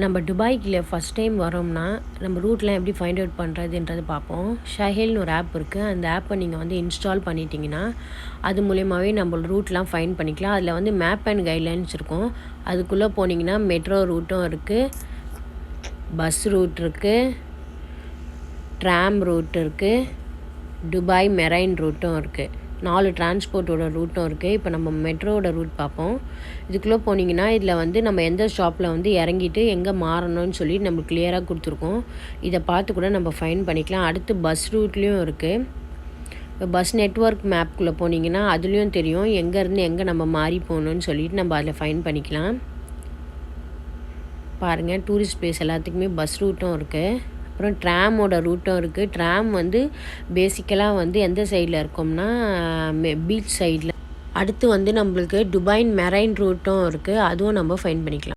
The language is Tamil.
நம்ம துபாய்க்குள்ள ஃபஸ்ட் டைம் வரோம்னா நம்ம ரூட்லாம் எப்படி ஃபைண்ட் அவுட் பண்ணுறதுன்றது பார்ப்போம். ஷஹேல்னு ஒரு ஆப் இருக்குது. அந்த ஆப்பை நீங்கள் வந்து இன்ஸ்டால் பண்ணிட்டீங்கன்னா அது மூலியமாகவே நம்ம ரூட்லாம் ஃபைண்ட் பண்ணிக்கலாம். அதில் வந்து மேப் அண்ட் கைட்லைன்ஸ் இருக்கும். அதுக்குள்ளே போனீங்கன்னா மெட்ரோ ரூட்டும் இருக்குது, பஸ் ரூட் இருக்குது, ட்ராம் ரூட் இருக்குது, துபாய் மெரைன் ரூட்டும் இருக்குது. 4 டிரான்ஸ்போர்ட்டோட ரூட்டும் இருக்குது. இப்போ நம்ம மெட்ரோவோட ரூட் பார்ப்போம். இதுக்குள்ளே போனீங்கன்னா இதில் வந்து நம்ம எந்த ஸ்டாப்பில் வந்து இறங்கிட்டு எங்கே மாறணும்னு சொல்லி நம்மளுக்கு கிளியராக கொடுத்துருக்கோம். இதை பார்த்து கூட நம்ம ஃபைன் பண்ணிக்கலாம். அடுத்து பஸ் ரூட்லேயும் இருக்குது. இப்போ பஸ் நெட்வொர்க் மேப்குள்ளே போனீங்கன்னா அதுலேயும் தெரியும் எங்கேருந்து எங்கே நம்ம மாறி போகணுன்னு சொல்லிட்டு நம்ம அதில் ஃபைன் பண்ணிக்கலாம். பாருங்கள், டூரிஸ்ட் பிளேஸ் எல்லாத்துக்குமே பஸ் ரூட்டும் இருக்குது. அப்புறம் ட்ராமோட ரூட்டும் இருக்குது. ட்ராம் வந்து பேசிக்கலாக வந்து எந்த சைடில் இருக்கோம்னா பீச் சைடில். அடுத்து வந்து நம்மளுக்கு துபாய் மெரைன் ரூட்டும் இருக்குது. அதுவும் நம்ம ஃபைன் பண்ணிக்கலாம்.